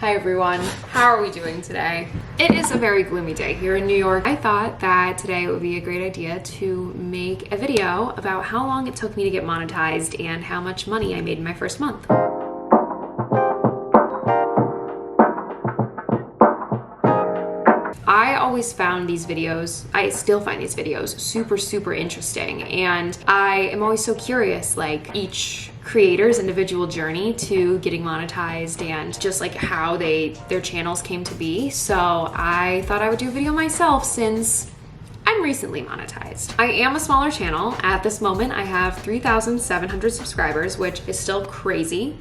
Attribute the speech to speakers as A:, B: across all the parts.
A: Hi everyone, how are we doing today? It is a very gloomy day here in New York. I thought that today it would be a great idea to make a video about how long it took me to get monetized and how much money I made in my first month. I always found these videos, I still find these videos super interesting, and I am always so curious, like each creator's individual journey to getting monetized and just like how their channels came to be. So I thought I would do a video myself since I'm recently monetized. I am a smaller channel. At this moment, I have 3,700 subscribers, which is still crazy.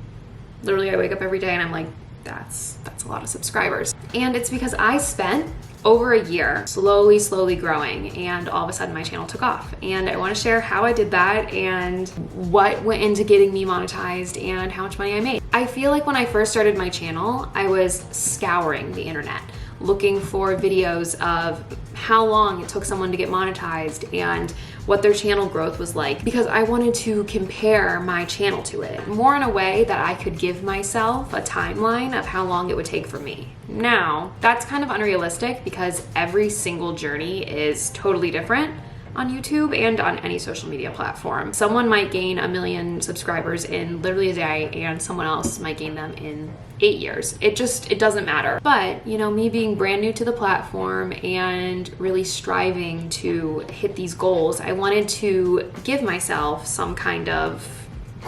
A: Literally, I wake up every day and I'm like, that's a lot of subscribers. And it's because I spent over a year slowly growing, and all of a sudden my channel took off. And I want to share how I did that and what went into getting me monetized and how much money I made. I feel like when I first started my channel, I was scouring the internet, looking for videos of how long it took someone to get monetized and what their channel growth was like, because I wanted to compare my channel to it, more in a way that I could give myself a timeline of how long it would take for me. Now, that's kind of unrealistic because every single journey is totally different on YouTube and on any social media platform. Someone might gain 1 million subscribers in literally a day, and someone else might gain them in 8 years. It doesn't matter. But, you know, me being brand new to the platform and really striving to hit these goals, I wanted to give myself some kind of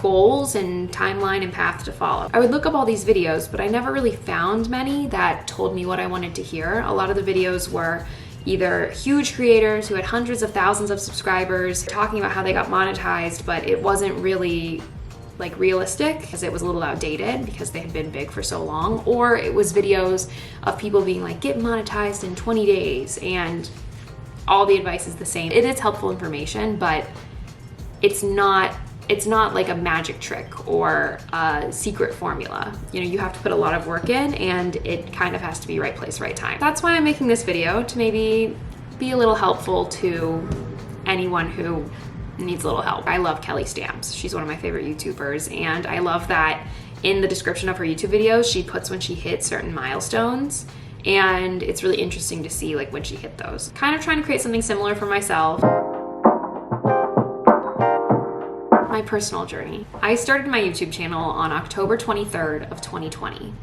A: goals and timeline and path to follow. I would look up all these videos, but I never really found many that told me what I wanted to hear. A lot of the videos were either huge creators who had hundreds of thousands of subscribers talking about how they got monetized, but it wasn't really like realistic because it was a little outdated because they had been big for so long. Or it was videos of people being like, get monetized in 20 days, and all the advice is the same. It is helpful information, but it's not like a magic trick or a secret formula. You know, you have to put a lot of work in, and it kind of has to be right place, right time. That's why I'm making this video, to maybe be a little helpful to anyone who needs a little help. I love Kelly Stamps. She's one of my favorite YouTubers, and I love that in the description of her YouTube videos, she puts when she hits certain milestones, and it's really interesting to see like when she hit those. Kind of trying to create something similar for myself. My personal journey. I started my YouTube channel on October 23rd of 2020.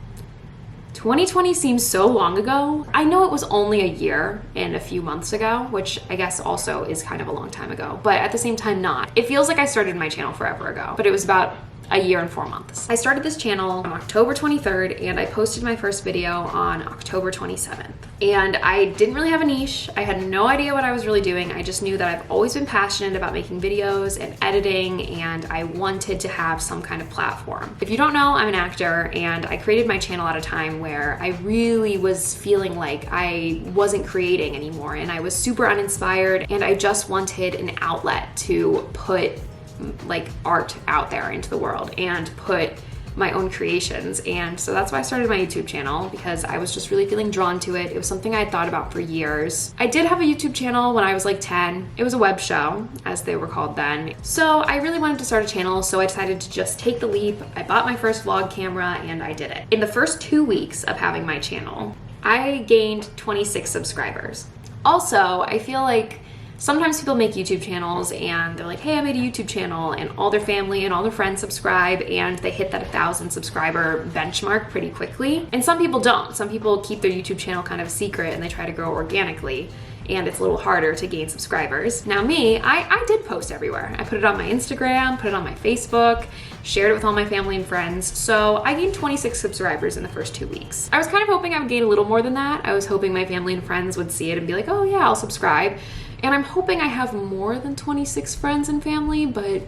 A: 2020 seems so long ago. I know it was only a year and a few months ago, which I guess also is kind of a long time ago, but at the same time not. It feels like I started my channel forever ago, but it was about a year and 4 months. I started this channel on October 23rd, and I posted my first video on October 27th. And I didn't really have a niche. I had no idea what I was really doing. I just knew that I've always been passionate about making videos and editing, and I wanted to have some kind of platform. If you don't know, I'm an actor, and I created my channel at a time where I really was feeling like I wasn't creating anymore, and I was super uninspired, and I just wanted an outlet to put like art out there into the world and put my own creations. And so that's why I started my YouTube channel, because I was just really feeling drawn to it. It was something I had thought about for years. I did have a YouTube channel when I was like 10. It was a web show, as they were called then. So I really wanted to start a channel, so I decided to just take the leap. I bought my first vlog camera and I did it. In the first 2 weeks of having my channel, I gained 26 subscribers. Also, I feel like sometimes people make YouTube channels and they're like, hey, I made a YouTube channel, and all their family and all their friends subscribe, and they hit that 1,000 subscriber benchmark pretty quickly. And some people don't. Some people keep their YouTube channel kind of secret and they try to grow organically, and it's a little harder to gain subscribers. Now me, I did post everywhere. I put it on my Instagram, put it on my Facebook, shared it with all my family and friends. So I gained 26 subscribers in the first 2 weeks. I was kind of hoping I would gain a little more than that. I was hoping my family and friends would see it and be like, oh yeah, I'll subscribe. And I'm hoping I have more than 26 friends and family, but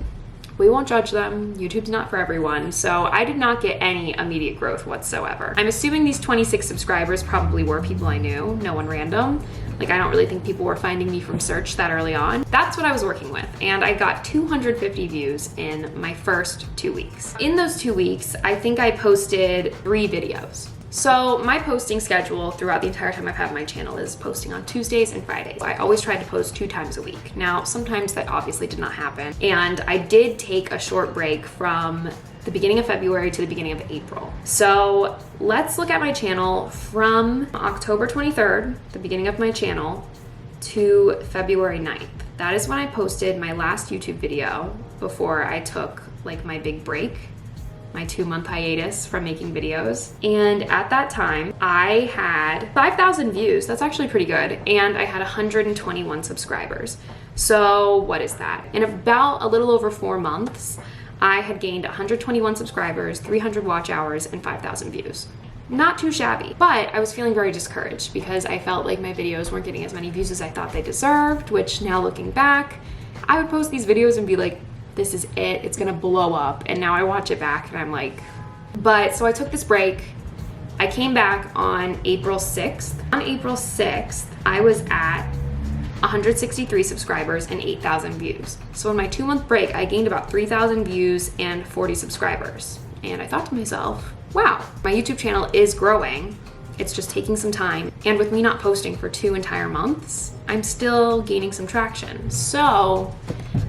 A: we won't judge them. YouTube's not for everyone. So I did not get any immediate growth whatsoever. I'm assuming these 26 subscribers probably were people I knew, no one random. Like, I don't really think people were finding me from search that early on. That's what I was working with. And I got 250 views in my first 2 weeks. In those 2 weeks, I think I posted 3 videos. So my posting schedule throughout the entire time I've had my channel is posting on Tuesdays and Fridays. I always tried to post 2 times a week. Now, sometimes that obviously did not happen. And I did take a short break from the beginning of February to the beginning of April. So let's look at my channel from October 23rd, the beginning of my channel, to February 9th. That is when I posted my last YouTube video before I took like my big break, my 2-month hiatus from making videos. And at that time, I had 5,000 views. That's actually pretty good. And I had 121 subscribers. So what is that? In about a little over 4 months, I had gained 121 subscribers, 300 watch hours, and 5,000 views. Not too shabby, but I was feeling very discouraged because I felt like my videos weren't getting as many views as I thought they deserved, which now looking back, I would post these videos and be like, this is it, it's gonna blow up. And now I watch it back and I'm like, so I took this break. I came back on April 6th. On April 6th, I was at 163 subscribers and 8,000 views. So in my 2-month break, I gained about 3,000 views and 40 subscribers. And I thought to myself, wow, my YouTube channel is growing. It's just taking some time. And with me not posting for 2 entire months, I'm still gaining some traction. So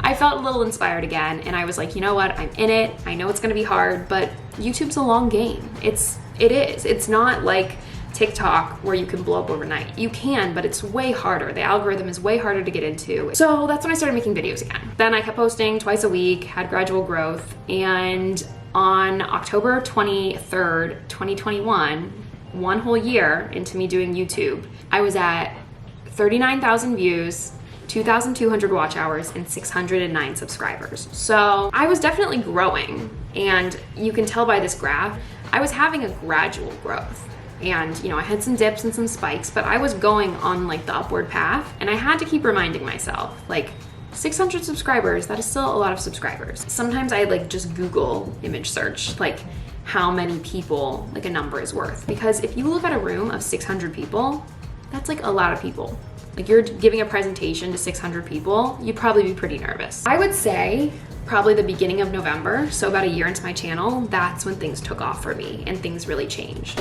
A: I felt a little inspired again. And I was like, you know what? I'm in it. I know it's gonna be hard, but YouTube's a long game. It is. It's not like TikTok where you can blow up overnight. You can, but it's way harder. The algorithm is way harder to get into. So that's when I started making videos again. Then I kept posting twice a week, had gradual growth, and on October 23rd, 2021, 1 whole year into me doing YouTube, I was at 39,000 views, 2,200 watch hours, and 609 subscribers. So I was definitely growing, and you can tell by this graph, I was having a gradual growth. And I had some dips and some spikes, but I was going on like the upward path, and I had to keep reminding myself, like, 600 subscribers, that is still a lot of subscribers. Sometimes I like just Google image search, like how many people like a number is worth. Because if you look at a room of 600 people, that's like a lot of people. Like you're giving a presentation to 600 people, you'd probably be pretty nervous. I would say probably the beginning of November, so about a year into my channel, that's when things took off for me and things really changed.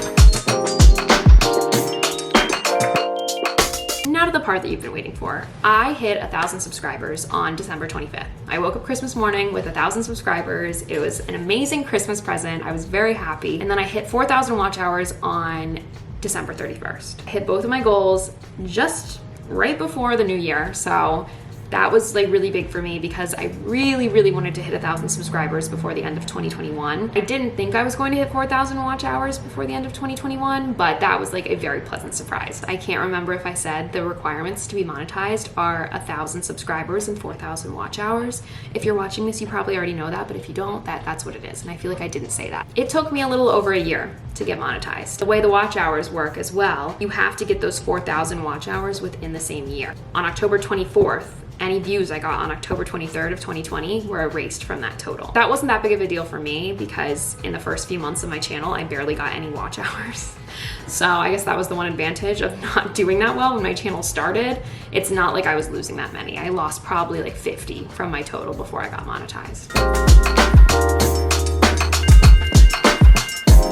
A: Now to the part that you've been waiting for. I hit 1,000 subscribers on December 25th. I woke up Christmas morning with 1,000 subscribers. It was an amazing Christmas present. I was very happy. And then I hit 4,000 watch hours on December 31st. I hit both of my goals just right before the new year. So that was like really big for me because I really, really wanted to hit 1,000 subscribers before the end of 2021. I didn't think I was going to hit 4,000 watch hours before the end of 2021, but that was like a very pleasant surprise. I can't remember if I said the requirements to be monetized are 1,000 subscribers and 4,000 watch hours. If you're watching this, you probably already know that, but if you don't, that's what it is. And I feel like I didn't say that. It took me a little over a year to get monetized. The way the watch hours work as well, you have to get those 4,000 watch hours within the same year. On October 24th, any views I got on October 23rd of 2020 were erased from that total. That wasn't that big of a deal for me because in the first few months of my channel, I barely got any watch hours. So I guess that was the one advantage of not doing that well when my channel started. It's not like I was losing that many. I lost probably like 50 from my total before I got monetized.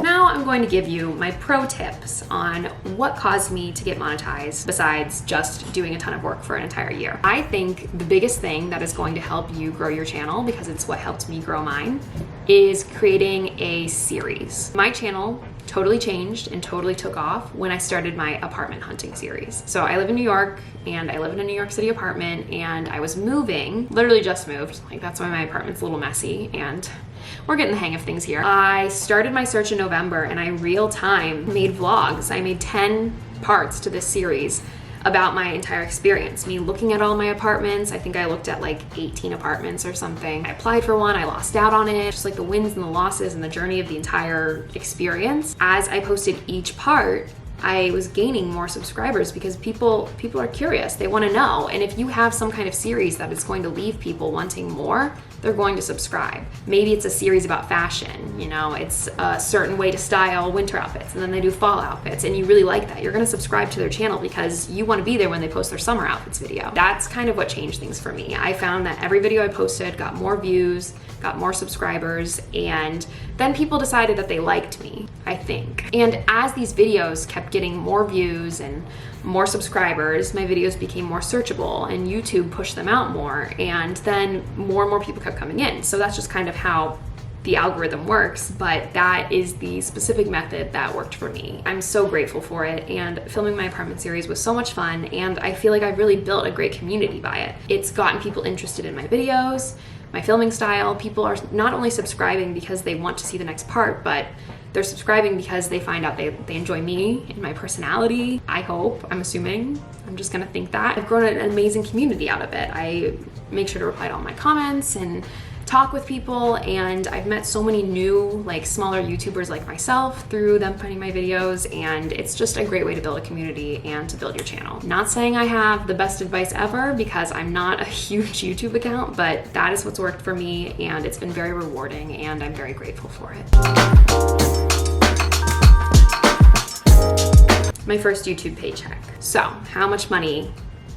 A: Now I'm going to give you my pro tips on what caused me to get monetized besides just doing a ton of work for an entire year. I think the biggest thing that is going to help you grow your channel, because it's what helped me grow mine, is creating a series. My channel totally changed and totally took off when I started my apartment hunting series. So I live in New York and I live in a New York City apartment, and I was moving, literally just moved. Like that's why my apartment's a little messy and we're getting the hang of things here. I started my search in November and I real time made vlogs. I made 10 parts to this series about my entire experience. Me looking at all my apartments. I think I looked at like 18 apartments or something. I applied for one, I lost out on it. Just like the wins and the losses and the journey of the entire experience. As I posted each part, I was gaining more subscribers because people are curious. They want to know. And if you have some kind of series that is going to leave people wanting more, they're going to subscribe. Maybe it's a series about fashion, it's a certain way to style winter outfits, and then they do fall outfits, and you really like that. You're gonna subscribe to their channel because you wanna be there when they post their summer outfits video. That's kind of what changed things for me. I found that every video I posted got more views, got more subscribers, and then people decided that they liked me, I think. And as these videos kept getting more views and more subscribers, my videos became more searchable and YouTube pushed them out more, and then more and more people kept coming in. So that's just kind of how the algorithm works, but that is the specific method that worked for me. I'm so grateful for it, and filming my apartment series was so much fun, and I feel like I've really built a great community by it. It's gotten people interested in my videos, my filming style. People are not only subscribing because they want to see the next part, but they're subscribing because they find out they enjoy me and my personality. I hope, I'm assuming, I'm just gonna think that. I've grown an amazing community out of it. I make sure to reply to all my comments and talk with people, and I've met so many new, like, smaller YouTubers like myself through them finding my videos, and it's just a great way to build a community and to build your channel. Not saying I have the best advice ever, because I'm not a huge YouTube account, but that is what's worked for me, and it's been very rewarding, and I'm very grateful for it. My first YouTube paycheck. So, how much money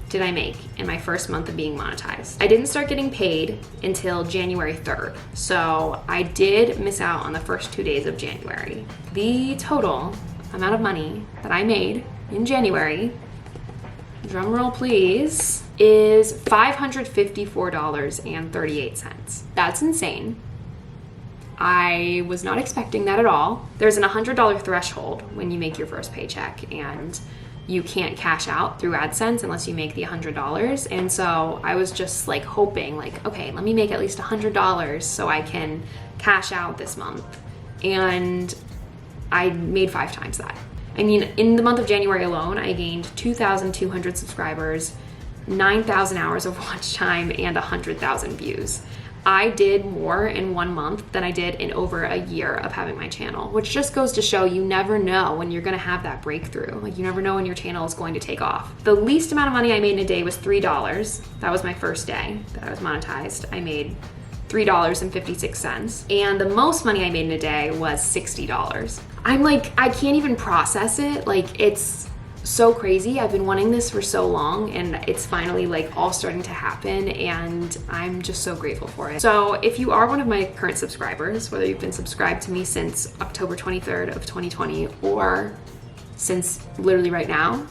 A: did I make in my first month of being monetized? I didn't start getting paid until January 3rd. So I did miss out on the first 2 days of January. The total amount of money that I made in January, drum roll please, is $554.38. That's insane. I was not expecting that at all. There's an $100 threshold when you make your first paycheck, and you can't cash out through AdSense unless you make the $100. And so I was just like hoping, like, okay, let me make at least $100 so I can cash out this month. And I made 5 times that. I mean, in the month of January alone, I gained 2,200 subscribers, 9,000 hours of watch time, and 100,000 views. I did more in 1 month than I did in over a year of having my channel, which just goes to show you never know when you're gonna have that breakthrough. Like, you never know when your channel is going to take off. The least amount of money I made in a day was $3. That was my first day that I was monetized. I made $3.56. And the most money I made in a day was $60. I'm like, I can't even process it. Like, it's so crazy. I've been wanting this for so long, and it's finally like all starting to happen, and I'm just so grateful for it. So if you are one of my current subscribers, whether you've been subscribed to me since October 23rd of 2020 or since literally right now,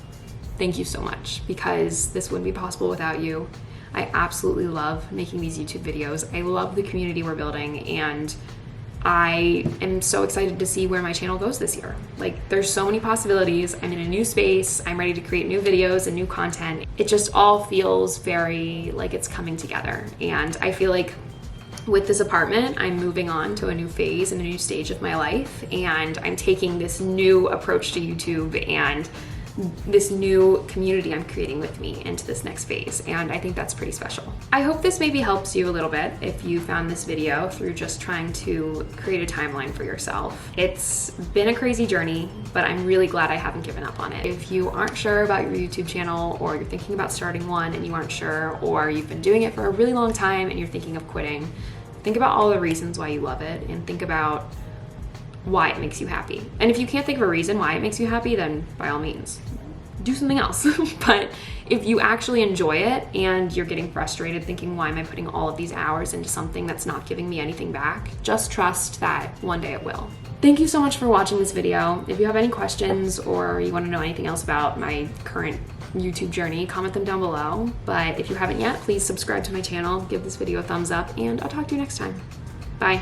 A: thank you so much, because this wouldn't be possible without you. I absolutely love making these YouTube videos. I love the community we're building, and I am so excited to see where my channel goes this year. Like, there's so many possibilities. I'm in a new space. I'm ready to create new videos and new content. It just all feels very like it's coming together. And I feel like with this apartment, I'm moving on to a new phase and a new stage of my life. And I'm taking this new approach to YouTube and this new community I'm creating with me into this next phase, and I think that's pretty special. I hope this maybe helps you a little bit if you found this video through just trying to create a timeline for yourself. It's been a crazy journey, but I'm really glad I haven't given up on it. If you aren't sure about your YouTube channel, or you're thinking about starting one and you aren't sure, or you've been doing it for a really long time and you're thinking of quitting, think about all the reasons why you love it, and think about why it makes you happy. And if you can't think of a reason why it makes you happy, then by all means, do something else. But if you actually enjoy it and you're getting frustrated thinking, why am I putting all of these hours into something that's not giving me anything back, just trust that one day it will. Thank you so much for watching this video. If you have any questions or you want to know anything else about my current YouTube journey, comment them down below. But if you haven't yet, please subscribe to my channel, give this video a thumbs up, and I'll talk to you next time. Bye.